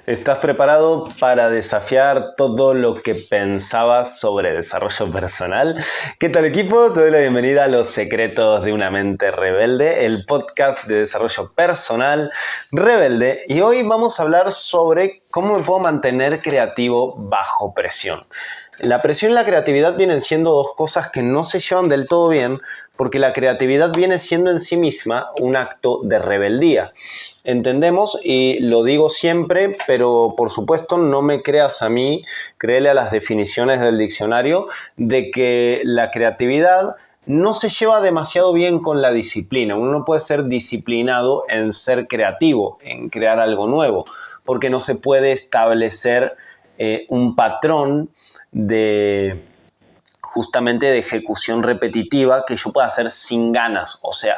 ¿Estás preparado para desafiar todo lo que pensabas sobre desarrollo personal? ¿Qué tal, equipo? Te doy la bienvenida a Los Secretos de una Mente Rebelde, el podcast de desarrollo personal rebelde. Y hoy vamos a hablar sobre cómo me puedo mantener creativo bajo presión. La presión y la creatividad vienen siendo dos cosas que no se llevan del todo bien, porque la creatividad viene siendo en sí misma un acto de rebeldía. Entendemos, y lo digo siempre, pero por supuesto no me creas a mí, créele a las definiciones del diccionario, de que la creatividad no se lleva demasiado bien con la disciplina. Uno no puede ser disciplinado en ser creativo, en crear algo nuevo, porque no se puede establecer un patrón justamente de ejecución repetitiva que yo pueda hacer sin ganas. O sea,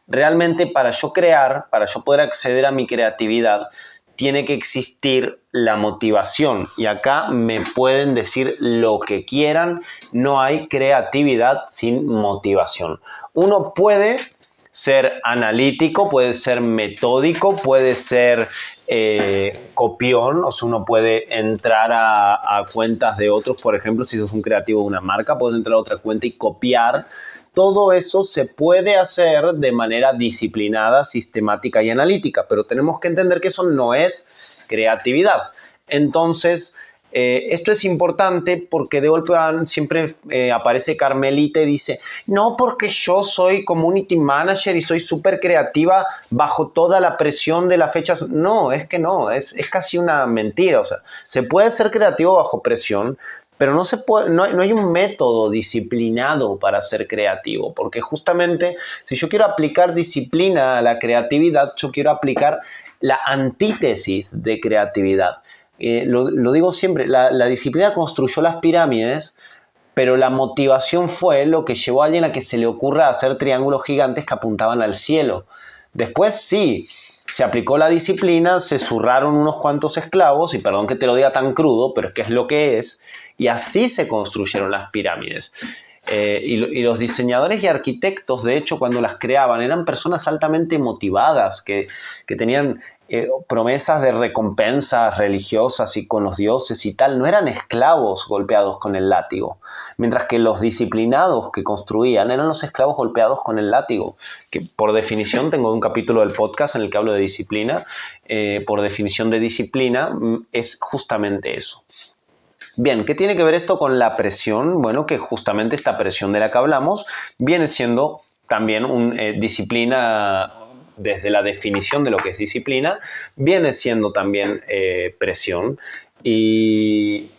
realmente para yo crear, para yo poder acceder a mi creatividad, tiene que existir la motivación. Y acá me pueden decir lo que quieran, no hay creatividad sin motivación. Uno puede ser analítico, puede ser metódico, puede ser copión, o sea, uno puede entrar a cuentas de otros, por ejemplo, si sos un creativo de una marca, puedes entrar a otra cuenta y copiar. Todo eso se puede hacer de manera disciplinada, sistemática y analítica, pero tenemos que entender que eso no es creatividad. Entonces, esto es importante porque de golpe siempre aparece Carmelita y dice, no, porque yo soy community manager y soy súper creativa bajo toda la presión de las fechas. No, es que no, es casi una mentira. O sea, se puede ser creativo bajo presión, pero no hay un método disciplinado para ser creativo, porque justamente si yo quiero aplicar disciplina a la creatividad, yo quiero aplicar la antítesis de creatividad. Lo digo siempre, la disciplina construyó las pirámides, pero la motivación fue lo que llevó a alguien a que se le ocurra hacer triángulos gigantes que apuntaban al cielo. Después sí, se aplicó la disciplina, se zurraron unos cuantos esclavos, y perdón que te lo diga tan crudo, pero es que es lo que es, y así se construyeron las pirámides. Y los diseñadores y arquitectos, de hecho, cuando las creaban, eran personas altamente motivadas, que tenían promesas de recompensas religiosas y con los dioses y tal. No eran esclavos golpeados con el látigo, mientras que los disciplinados que construían eran los esclavos golpeados con el látigo, que por definición, tengo un capítulo del podcast en el que hablo de disciplina, por definición de disciplina es justamente eso. Bien, ¿qué tiene que ver esto con la presión? Bueno, que justamente esta presión de la que hablamos viene siendo también una disciplina. Desde la definición de lo que es disciplina, viene siendo también presión. Y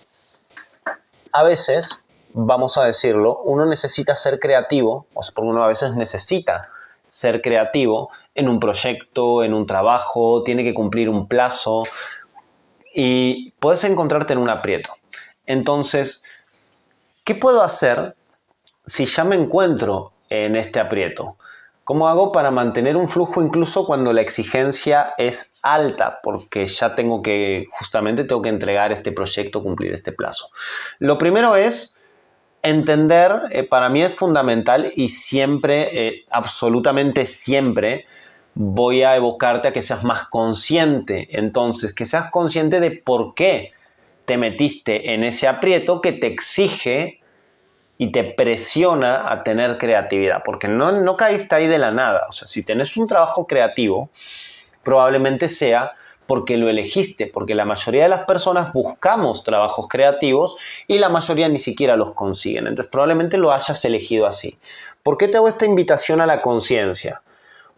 a veces, vamos a decirlo, uno necesita ser creativo, o sea, porque uno a veces necesita ser creativo en un proyecto, en un trabajo, tiene que cumplir un plazo y puedes encontrarte en un aprieto. Entonces, ¿qué puedo hacer si ya me encuentro en este aprieto? ¿Cómo hago para mantener un flujo incluso cuando la exigencia es alta? Porque ya tengo que entregar este proyecto, cumplir este plazo. Lo primero es entender, para mí es fundamental y siempre, absolutamente siempre, voy a evocarte a que seas más consciente. Entonces, que seas consciente de por qué te metiste en ese aprieto que te exige y te presiona a tener creatividad, porque no caíste ahí de la nada. O sea, si tenés un trabajo creativo, probablemente sea porque lo elegiste, porque la mayoría de las personas buscamos trabajos creativos y la mayoría ni siquiera los consiguen. Entonces, probablemente lo hayas elegido así. ¿Por qué te hago esta invitación a la conciencia?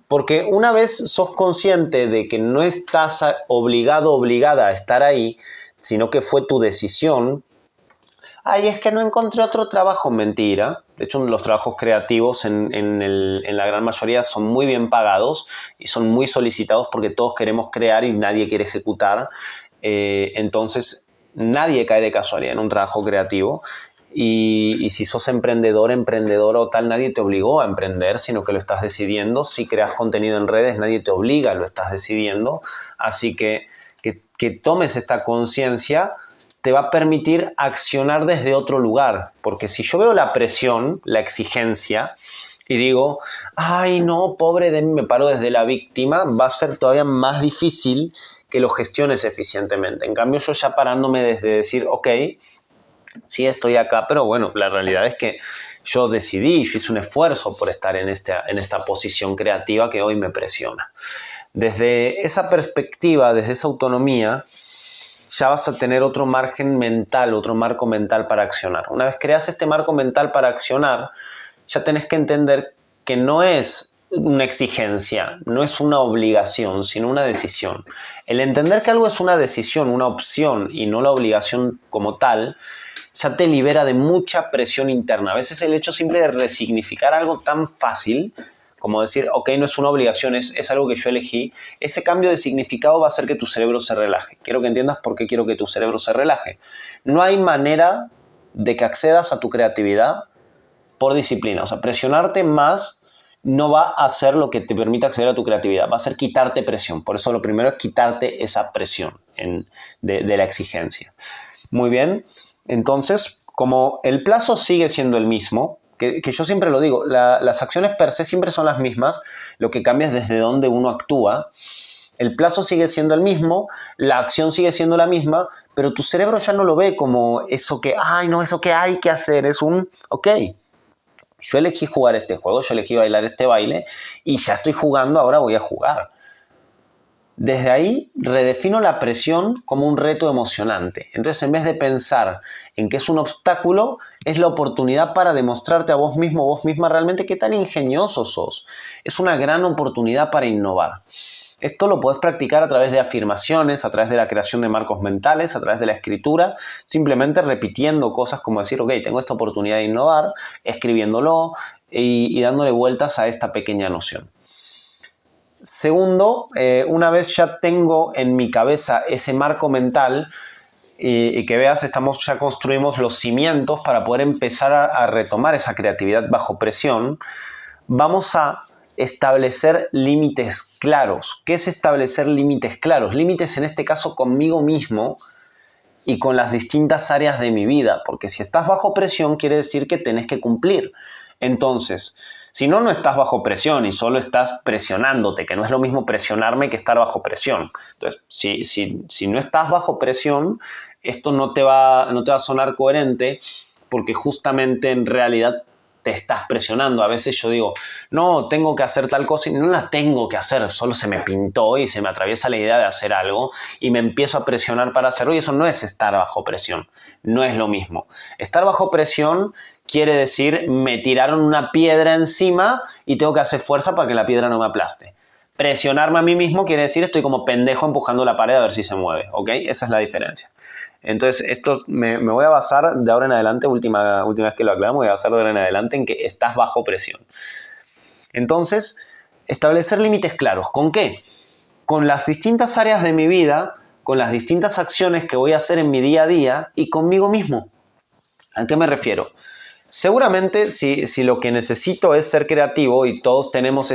Porque una vez sos consciente de que no estás obligado, obligada a estar ahí, sino que fue tu decisión. Ay, es que no encontré otro trabajo. Mentira. De hecho, los trabajos creativos en la gran mayoría son muy bien pagados y son muy solicitados porque todos queremos crear y nadie quiere ejecutar. Entonces, nadie cae de casualidad en un trabajo creativo. Y si sos emprendedor, emprendedora o tal, nadie te obligó a emprender, sino que lo estás decidiendo. Si creas contenido en redes, nadie te obliga, lo estás decidiendo. Así que tomes esta conciencia te va a permitir accionar desde otro lugar. Porque si yo veo la presión, la exigencia, y digo, ay no, pobre de mí, me paro desde la víctima, va a ser todavía más difícil que lo gestiones eficientemente. En cambio, yo ya parándome desde decir, ok, sí estoy acá, pero bueno, la realidad es que yo decidí, yo hice un esfuerzo por estar en esta posición creativa que hoy me presiona. Desde esa perspectiva, desde esa autonomía, ya vas a tener otro margen mental, otro marco mental para accionar. Una vez creas este marco mental para accionar, ya tenés que entender que no es una exigencia, no es una obligación, sino una decisión. El entender que algo es una decisión, una opción y no la obligación como tal, ya te libera de mucha presión interna. A veces el hecho simple de resignificar algo tan fácil como decir, ok, no es una obligación, es algo que yo elegí, ese cambio de significado va a hacer que tu cerebro se relaje. Quiero que entiendas por qué quiero que tu cerebro se relaje. No hay manera de que accedas a tu creatividad por disciplina. O sea, presionarte más no va a hacer lo que te permita acceder a tu creatividad, va a ser quitarte presión. Por eso lo primero es quitarte esa presión de la exigencia. Muy bien, entonces, como el plazo sigue siendo el mismo, que yo siempre lo digo, las acciones per se siempre son las mismas, lo que cambia es desde dónde uno actúa. El plazo sigue siendo el mismo, la acción sigue siendo la misma, pero tu cerebro ya no lo ve como eso que, ay, no, eso que hay que hacer, es un, ok, yo elegí jugar este juego, yo elegí bailar este baile y ya estoy jugando, ahora voy a jugar. Desde ahí redefino la presión como un reto emocionante. Entonces, en vez de pensar en que es un obstáculo, es la oportunidad para demostrarte a vos mismo, vos misma realmente qué tan ingenioso sos. Es una gran oportunidad para innovar. Esto lo podés practicar a través de afirmaciones, a través de la creación de marcos mentales, a través de la escritura, simplemente repitiendo cosas como decir, ok, tengo esta oportunidad de innovar, escribiéndolo y dándole vueltas a esta pequeña noción. Segundo, una vez ya tengo en mi cabeza ese marco mental y que veas, ya construimos los cimientos para poder empezar a retomar esa creatividad bajo presión, vamos a establecer límites claros. ¿Qué es establecer límites claros? Límites en este caso conmigo mismo y con las distintas áreas de mi vida, porque si estás bajo presión quiere decir que tenés que cumplir. Entonces, si no, no estás bajo presión y solo estás presionándote, que no es lo mismo presionarme que estar bajo presión. Entonces, si no estás bajo presión, esto no te va a sonar coherente porque justamente en realidad te estás presionando. A veces yo digo, no, tengo que hacer tal cosa y no la tengo que hacer, solo se me pintó y se me atraviesa la idea de hacer algo y me empiezo a presionar para hacerlo y eso no es estar bajo presión, no es lo mismo. Estar bajo presión quiere decir, me tiraron una piedra encima y tengo que hacer fuerza para que la piedra no me aplaste. Presionarme a mí mismo quiere decir, estoy como pendejo empujando la pared a ver si se mueve, ¿ok? Esa es la diferencia. Entonces, esto me voy a basar de ahora en adelante, última vez que lo aclaro, me voy a basar de ahora en adelante en que estás bajo presión. Entonces, establecer límites claros. ¿Con qué? Con las distintas áreas de mi vida, con las distintas acciones que voy a hacer en mi día a día y conmigo mismo. ¿A qué me refiero? Seguramente si lo que necesito es ser creativo y todos tenemos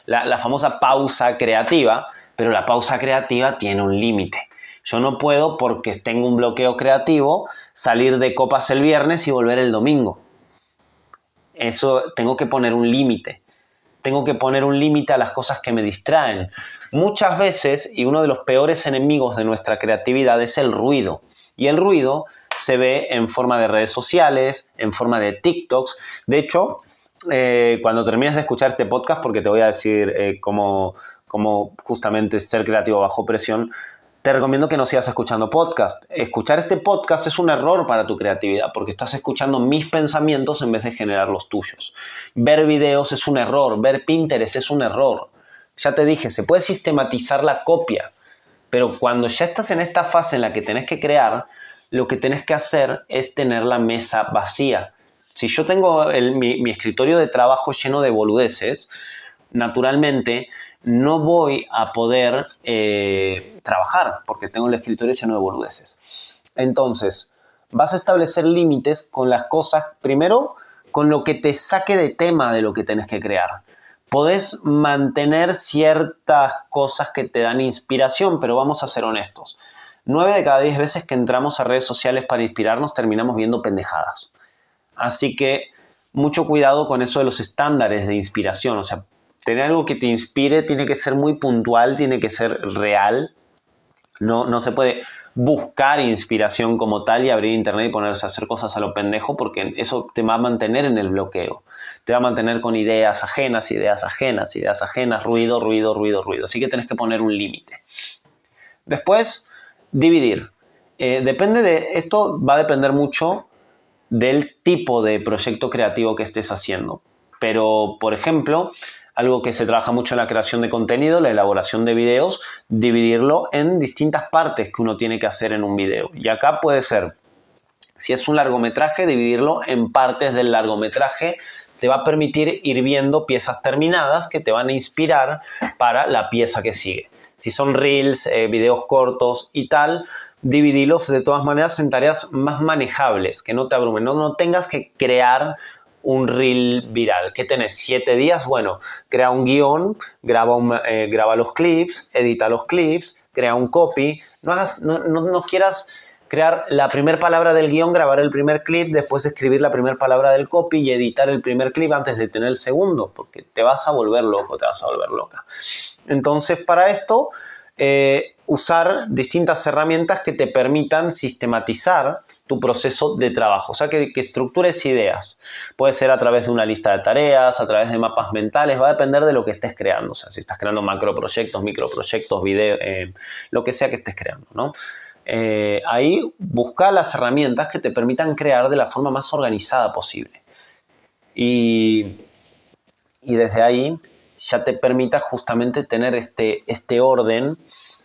la famosa pausa creativa, pero la pausa creativa tiene un límite. Yo no puedo, porque tengo un bloqueo creativo, salir de copas el viernes y volver el domingo. Eso tengo que poner un límite. Tengo que poner un límite a las cosas que me distraen. Muchas veces, y uno de los peores enemigos de nuestra creatividad es el ruido. Y el ruido se ve en forma de redes sociales, en forma de TikToks. De hecho, cuando termines de escuchar este podcast, porque te voy a decir cómo justamente ser creativo bajo presión, te recomiendo que no sigas escuchando podcast. Escuchar este podcast es un error para tu creatividad porque estás escuchando mis pensamientos en vez de generar los tuyos. Ver videos es un error, ver Pinterest es un error. Ya te dije, se puede sistematizar la copia, pero cuando ya estás en esta fase en la que tenés que crear, lo que tenés que hacer es tener la mesa vacía. Si yo tengo mi escritorio de trabajo lleno de boludeces, naturalmente no voy a poder trabajar porque tengo el escritorio lleno de boludeces. Entonces, vas a establecer límites con las cosas, primero, con lo que te saque de tema de lo que tenés que crear. Podés mantener ciertas cosas que te dan inspiración, pero vamos a ser honestos. 9 de cada 10 veces que entramos a redes sociales para inspirarnos terminamos viendo pendejadas. Así que mucho cuidado con eso de los estándares de inspiración. O sea, tener algo que te inspire tiene que ser muy puntual, tiene que ser real No se puede buscar inspiración como tal y abrir internet y ponerse a hacer cosas a lo pendejo, porque eso te va a mantener en el bloqueo. Te va a mantener con ideas ajenas, ruido, ruido, ruido, ruido. Así que tenés que poner un límite. Después, dividir. Esto va a depender mucho del tipo de proyecto creativo que estés haciendo. Pero, por ejemplo, algo que se trabaja mucho en la creación de contenido, la elaboración de videos, dividirlo en distintas partes que uno tiene que hacer en un video. Y acá puede ser, si es un largometraje, dividirlo en partes del largometraje. Te va a permitir ir viendo piezas terminadas que te van a inspirar para la pieza que sigue. Si son reels, videos cortos y tal, dividirlos de todas maneras en tareas más manejables, que no te abrumen. No tengas que crear un reel viral. ¿Qué tenés? 7 días. Bueno, crea un guión, graba los clips, edita los clips, crea un copy. No quieras crear la primera palabra del guión, grabar el primer clip, después escribir la primera palabra del copy y editar el primer clip antes de tener el segundo, porque te vas a volver loco, te vas a volver loca. Entonces, para esto, usar distintas herramientas que te permitan sistematizar tu proceso de trabajo, o sea, que estructures ideas. Puede ser a través de una lista de tareas, a través de mapas mentales, va a depender de lo que estés creando, o sea, si estás creando macroproyectos, microproyectos, video, lo que sea que estés creando, ¿no? Ahí busca las herramientas que te permitan crear de la forma más organizada posible. Y desde ahí ya te permita justamente tener este orden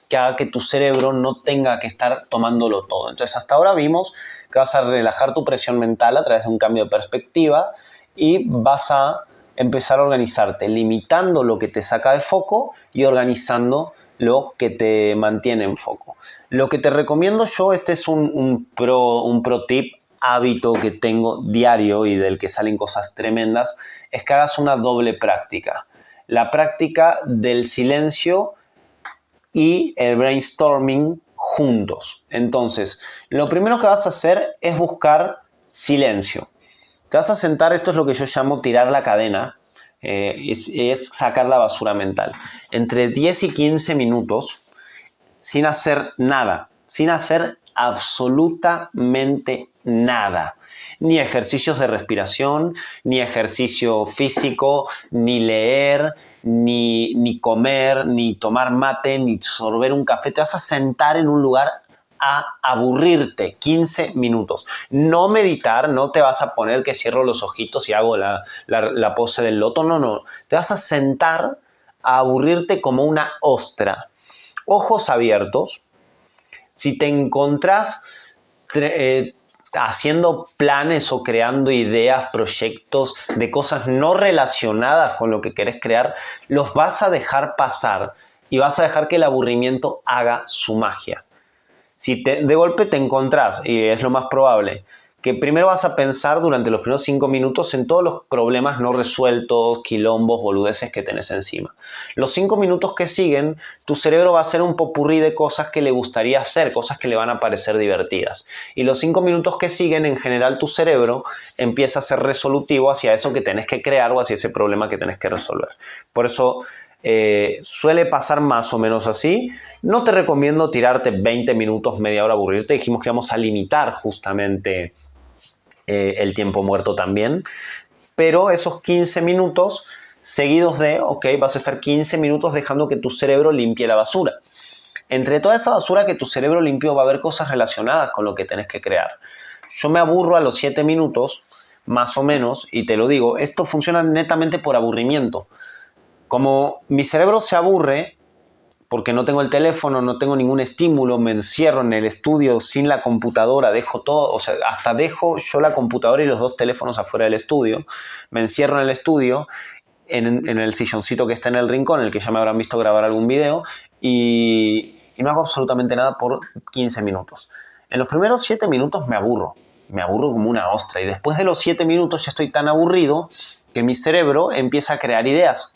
que haga que tu cerebro no tenga que estar tomándolo todo. Entonces, hasta ahora vimos que vas a relajar tu presión mental a través de un cambio de perspectiva y vas a empezar a organizarte, limitando lo que te saca de foco y organizando lo que te mantiene en foco. Lo que te recomiendo yo, este es un pro tip, hábito que tengo diario y del que salen cosas tremendas, es que hagas una doble práctica. La práctica del silencio y el brainstorming juntos. Entonces, lo primero que vas a hacer es buscar silencio. Te vas a sentar, esto es lo que yo llamo tirar la cadena, es sacar la basura mental. Entre 10 y 15 minutos, sin hacer nada, sin hacer absolutamente nada. Ni ejercicios de respiración, ni ejercicio físico, ni leer, ni comer, ni tomar mate, ni sorber un café. Te vas a sentar en un lugar a aburrirte 15 minutos. No meditar, no te vas a poner que cierro los ojitos y hago la pose del loto. No. Te vas a sentar a aburrirte como una ostra. Ojos abiertos. Si te encontrás haciendo planes o creando ideas, proyectos de cosas no relacionadas con lo que querés crear, los vas a dejar pasar y vas a dejar que el aburrimiento haga su magia. Si de golpe te encontrás, y es lo más probable, que primero vas a pensar durante los primeros 5 minutos en todos los problemas no resueltos, quilombos, boludeces que tenés encima. Los 5 minutos que siguen, tu cerebro va a hacer un popurrí de cosas que le gustaría hacer, cosas que le van a parecer divertidas. Y los 5 minutos que siguen, en general, tu cerebro empieza a ser resolutivo hacia eso que tenés que crear o hacia ese problema que tenés que resolver. Por eso suele pasar más o menos así. No te recomiendo tirarte 20 minutos, media hora, aburrirte. Dijimos que vamos a limitar justamente el tiempo muerto también, pero esos 15 minutos seguidos vas a estar 15 minutos dejando que tu cerebro limpie la basura. Entre toda esa basura que tu cerebro limpió va a haber cosas relacionadas con lo que tenés que crear. Yo me aburro a los 7 minutos, más o menos, y te lo digo, esto funciona netamente por aburrimiento. Como mi cerebro se aburre, porque no tengo el teléfono, no tengo ningún estímulo, me encierro en el estudio sin la computadora, dejo todo, o sea, hasta dejo yo la computadora y los 2 teléfonos afuera del estudio, me encierro en el estudio, en el silloncito que está en el rincón, en el que ya me habrán visto grabar algún video, y no hago absolutamente nada por 15 minutos. En los primeros 7 minutos me aburro como una ostra, y después de los 7 minutos ya estoy tan aburrido que mi cerebro empieza a crear ideas.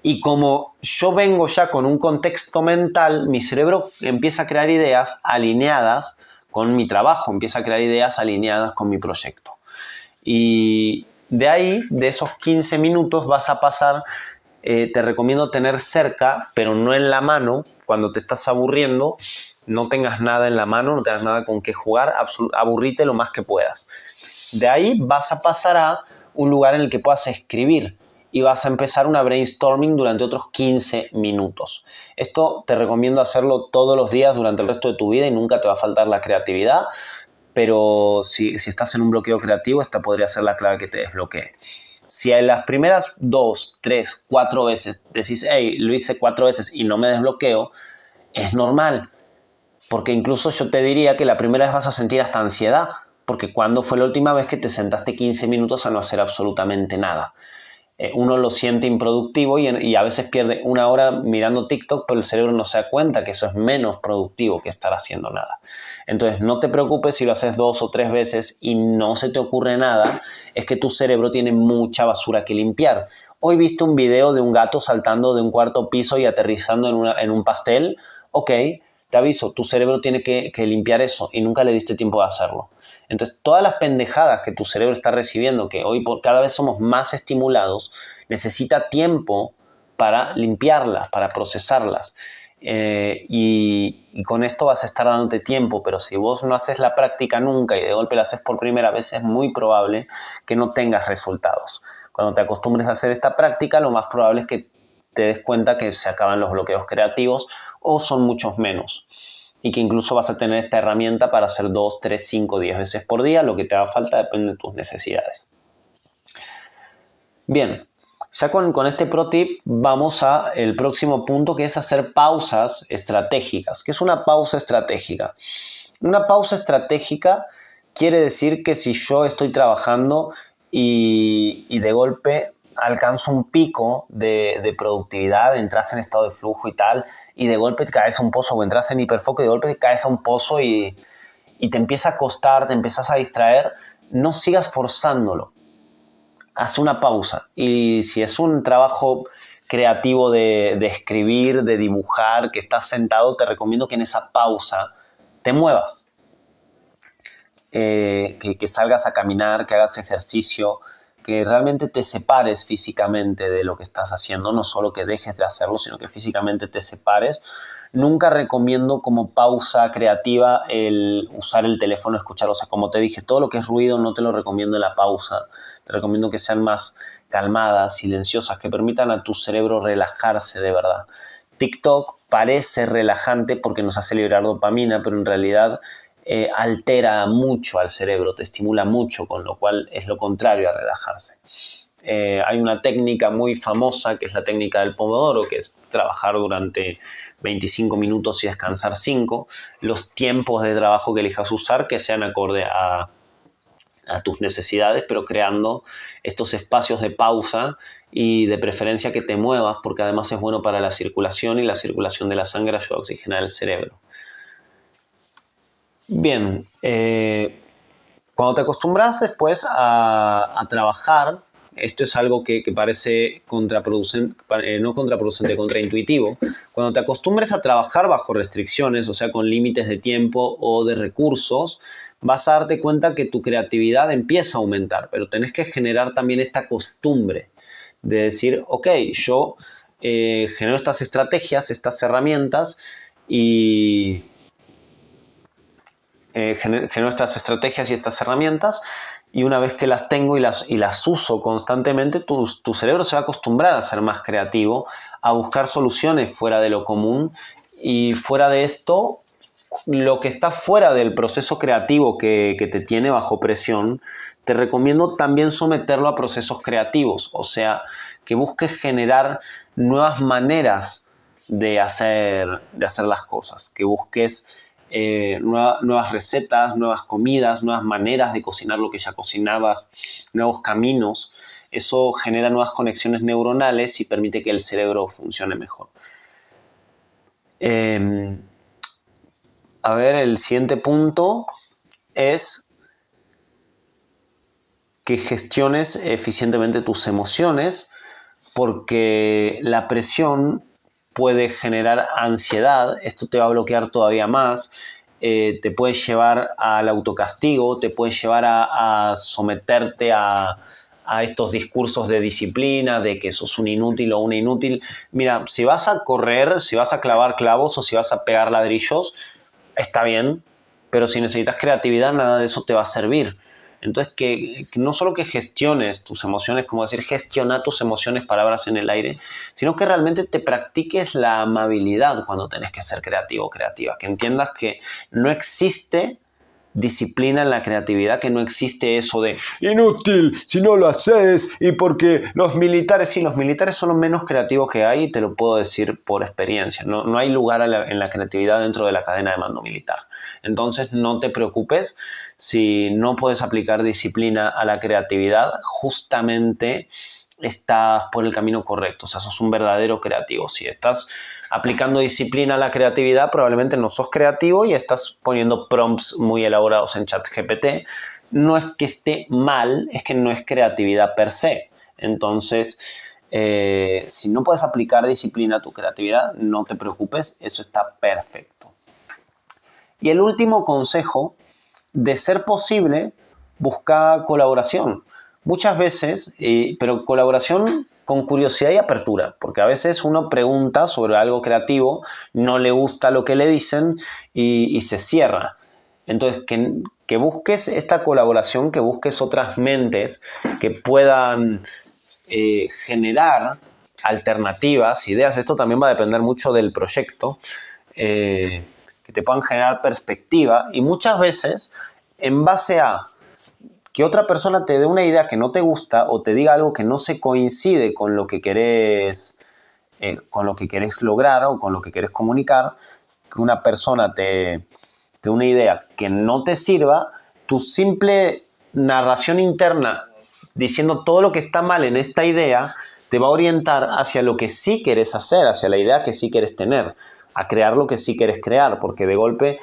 Y como yo vengo ya con un contexto mental, mi cerebro empieza a crear ideas alineadas con mi trabajo, empieza a crear ideas alineadas con mi proyecto. Y de ahí, de esos 15 minutos, vas a pasar te recomiendo tener cerca, pero no en la mano, cuando te estás aburriendo, no tengas nada en la mano, no tengas nada con qué jugar, aburrite lo más que puedas. De ahí vas a pasar a un lugar en el que puedas escribir y vas a empezar una brainstorming durante otros 15 minutos. Esto te recomiendo hacerlo todos los días durante el resto de tu vida y nunca te va a faltar la creatividad, pero si estás en un bloqueo creativo, esta podría ser la clave que te desbloquee. Si en las primeras 2, 3, 4 veces decís, hey, lo hice 4 veces y no me desbloqueo, es normal. Porque incluso yo te diría que la primera vez vas a sentir hasta ansiedad, porque ¿cuándo fue la última vez que te sentaste 15 minutos a no hacer absolutamente nada? Uno lo siente improductivo y a veces pierde una hora mirando TikTok, pero el cerebro no se da cuenta que eso es menos productivo que estar haciendo nada. Entonces no te preocupes si lo haces 2 o 3 veces y no se te ocurre nada, es que tu cerebro tiene mucha basura que limpiar. Hoy viste un video de un gato saltando de un cuarto piso y aterrizando en un pastel. Ok, te aviso, tu cerebro tiene que limpiar eso y nunca le diste tiempo de hacerlo. Entonces, todas las pendejadas que tu cerebro está recibiendo, que hoy cada vez somos más estimulados, necesita tiempo para limpiarlas, para procesarlas. Y con esto vas a estar dándote tiempo, pero si vos no haces la práctica nunca y de golpe la haces por primera vez, es muy probable que no tengas resultados. Cuando te acostumbres a hacer esta práctica, lo más probable es que te des cuenta que se acaban los bloqueos creativos o son muchos menos. Y que incluso vas a tener esta herramienta para hacer 2, 3, 5, 10 veces por día. Lo que te haga falta depende de tus necesidades. Bien, ya con este pro tip vamos al próximo punto, que es hacer pausas estratégicas. ¿Qué es una pausa estratégica? Una pausa estratégica quiere decir que si yo estoy trabajando y de golpe alcanzo un pico de productividad, entras en estado de flujo y tal, y de golpe te caes a un pozo, o entras en hiperfoco y de golpe te caes a un pozo y te empieza a costar, te empiezas a distraer, no sigas forzándolo. Haz una pausa. Y si es un trabajo creativo de escribir, de dibujar, que estás sentado, te recomiendo que en esa pausa te muevas. Que salgas a caminar, que hagas ejercicio, que realmente te separes físicamente de lo que estás haciendo, no solo que dejes de hacerlo, sino que físicamente te separes. Nunca recomiendo como pausa creativa el usar el teléfono, escuchar, o sea, como te dije, todo lo que es ruido no te lo recomiendo en la pausa. Te recomiendo que sean más calmadas, silenciosas, que permitan a tu cerebro relajarse de verdad. TikTok parece relajante porque nos hace liberar dopamina, pero en realidad altera mucho al cerebro, te estimula mucho, con lo cual es lo contrario a relajarse. Hay una técnica muy famosa que es la técnica del pomodoro, que es trabajar durante 25 minutos y descansar 5. Los tiempos de trabajo que elijas usar que sean acorde a tus necesidades, pero creando estos espacios de pausa y de preferencia que te muevas, porque además es bueno para la circulación y la circulación de la sangre ayuda a oxigenar el cerebro. Bien, cuando te acostumbras después a trabajar, esto es algo que parece contraproducente, no contraproducente, contraintuitivo. Cuando te acostumbres a trabajar bajo restricciones, o sea, con límites de tiempo o de recursos, vas a darte cuenta que tu creatividad empieza a aumentar, pero tenés que generar también esta costumbre de decir, ok, yo genero estas estrategias, estas herramientas y genero estas estrategias y estas herramientas, y una vez que las tengo y las uso constantemente, tu cerebro se va a acostumbrar a ser más creativo, a buscar soluciones fuera de lo común, y fuera de esto, lo que está fuera del proceso creativo que te tiene bajo presión, te recomiendo también someterlo a procesos creativos, o sea, que busques generar nuevas maneras de hacer las cosas, que busques nuevas recetas, nuevas comidas, nuevas maneras de cocinar lo que ya cocinabas, nuevos caminos. Eso genera nuevas conexiones neuronales y permite que el cerebro funcione mejor. A ver, el siguiente punto es que gestiones eficientemente tus emociones, porque la presión puede generar ansiedad. Esto te va a bloquear todavía más, te puede llevar al autocastigo, te puede llevar a someterte a a estos discursos de disciplina, de que sos un inútil o una inútil. Mira, si vas a correr, si vas a clavar clavos o si vas a pegar ladrillos, está bien, pero si necesitas creatividad, nada de eso te va a servir. Entonces, que no solo que gestiones tus emociones, como decir, gestiona tus emociones, palabras en el aire, sino que realmente te practiques la amabilidad cuando tenés que ser creativo o creativa, que entiendas que no existe disciplina en la creatividad, que no existe eso de inútil si no lo haces y porque los militares, sí, los militares son los menos creativos que hay y te lo puedo decir por experiencia, no hay lugar en la creatividad dentro de la cadena de mando militar. Entonces no te preocupes si no puedes aplicar disciplina a la creatividad, justamente estás por el camino correcto, o sea, sos un verdadero creativo. Si estás aplicando disciplina a la creatividad, probablemente no sos creativo y estás poniendo prompts muy elaborados en ChatGPT. No es que esté mal, es que no es creatividad per se. Entonces, si no puedes aplicar disciplina a tu creatividad, no te preocupes, eso está perfecto. Y el último consejo, de ser posible, busca colaboración. Muchas veces, pero colaboración con curiosidad y apertura, porque a veces uno pregunta sobre algo creativo, no le gusta lo que le dicen y se cierra. Entonces, que busques esta colaboración, que busques otras mentes que puedan generar alternativas, ideas. Esto también va a depender mucho del proyecto, que te puedan generar perspectiva y muchas veces en base a que otra persona te dé una idea que no te gusta o te diga algo que no se coincide con lo que querés lograr o con lo que querés comunicar, que una persona te dé una idea que no te sirva, tu simple narración interna diciendo todo lo que está mal en esta idea te va a orientar hacia lo que sí querés hacer, hacia la idea que sí querés tener, a crear lo que sí querés crear, porque de golpe,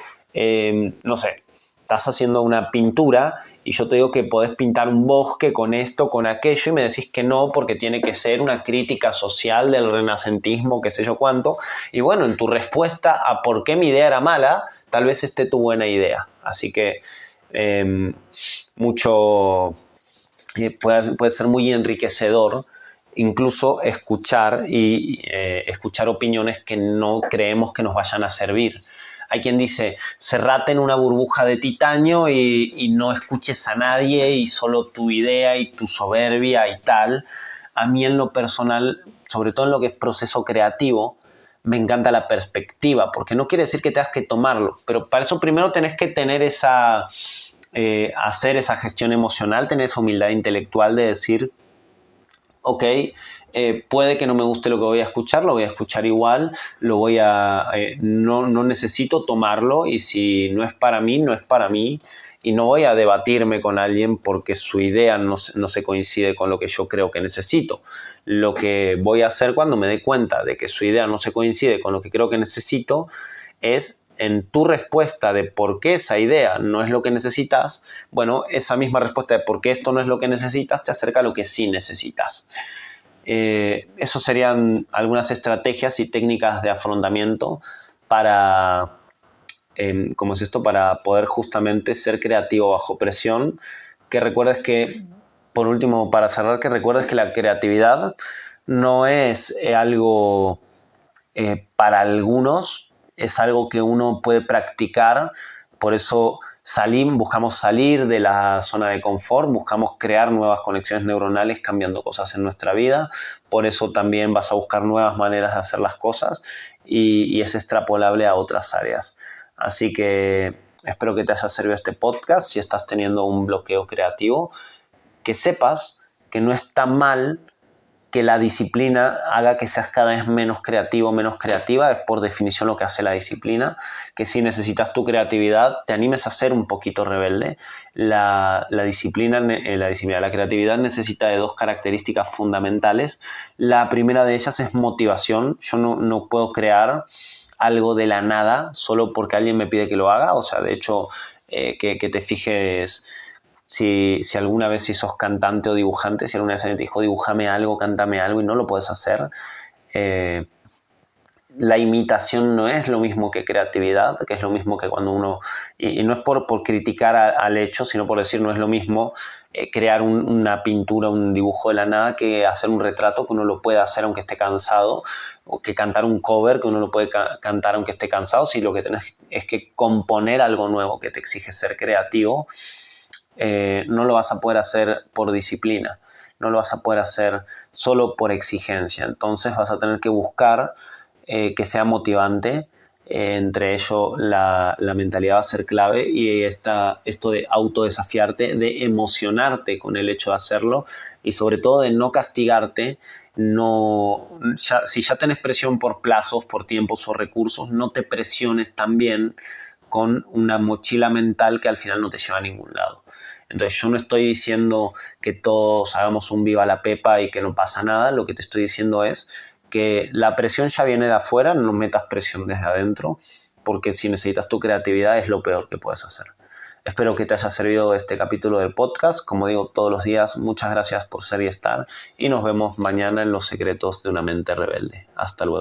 no sé, estás haciendo una pintura y yo te digo que podés pintar un bosque con esto, con aquello, y me decís que no porque tiene que ser una crítica social del renacentismo, qué sé yo cuánto. Y bueno, en tu respuesta a por qué mi idea era mala, tal vez esté tu buena idea. Así que puede ser muy enriquecedor incluso escuchar escuchar opiniones que no creemos que nos vayan a servir. Hay quien dice, cerrate en una burbuja de titanio y no escuches a nadie y solo tu idea y tu soberbia y tal. A mí en lo personal, sobre todo en lo que es proceso creativo, me encanta la perspectiva, porque no quiere decir que tengas que tomarlo, pero para eso primero tenés que tener hacer esa gestión emocional, tener esa humildad intelectual de decir, ok, puede que no me guste lo que voy a escuchar, lo voy a escuchar igual, no necesito tomarlo y si no es para mí, no es para mí y no voy a debatirme con alguien porque su idea no se coincide con lo que yo creo que necesito. Lo que voy a hacer cuando me dé cuenta de que su idea no se coincide con lo que creo que necesito es en tu respuesta de por qué esa idea no es lo que necesitas, bueno, esa misma respuesta de por qué esto no es lo que necesitas te acerca a lo que sí necesitas. Eso serían algunas estrategias y técnicas de afrontamiento para, ¿cómo es esto? Para poder justamente ser creativo bajo presión. Que recuerdes que, por último, para cerrar, que recuerdes que la creatividad no es algo para algunos, es algo que uno puede practicar, por eso buscamos salir de la zona de confort, buscamos crear nuevas conexiones neuronales cambiando cosas en nuestra vida, por eso también vas a buscar nuevas maneras de hacer las cosas y es extrapolable a otras áreas. Así que espero que te haya servido este podcast. Si estás teniendo un bloqueo creativo, que sepas que no está mal que la disciplina haga que seas cada vez menos creativo, menos creativa, es por definición lo que hace la disciplina, que si necesitas tu creatividad, te animes a ser un poquito rebelde. La creatividad necesita de dos características fundamentales. La primera de ellas es motivación. Yo no puedo crear algo de la nada solo porque alguien me pide que lo haga. O sea, de hecho, que te fijes. Si alguna vez sos cantante o dibujante, si alguna vez alguien te dijo dibújame algo, cántame algo y no lo puedes hacer, la imitación no es lo mismo que creatividad, que es lo mismo que cuando uno, y no es por criticar al hecho, sino por decir no es lo mismo crear una pintura, un dibujo de la nada que hacer un retrato que uno lo puede hacer aunque esté cansado, o que cantar un cover que uno lo puede cantar aunque esté cansado, si lo que tenés es que componer algo nuevo que te exige ser creativo, no lo vas a poder hacer por disciplina, no lo vas a poder hacer solo por exigencia, entonces vas a tener que buscar que sea motivante, entre ello la mentalidad va a ser clave y esto de autodesafiarte, de emocionarte con el hecho de hacerlo y sobre todo de no castigarte, si ya tenés presión por plazos, por tiempos o recursos, no te presiones también con una mochila mental que al final no te lleva a ningún lado. Entonces yo no estoy diciendo que todos hagamos un viva la pepa y que no pasa nada, lo que te estoy diciendo es que la presión ya viene de afuera, no metas presión desde adentro, porque si necesitas tu creatividad es lo peor que puedes hacer. Espero que te haya servido este capítulo del podcast. Como digo todos los días, muchas gracias por ser y estar y nos vemos mañana en Los secretos de una mente rebelde. Hasta luego.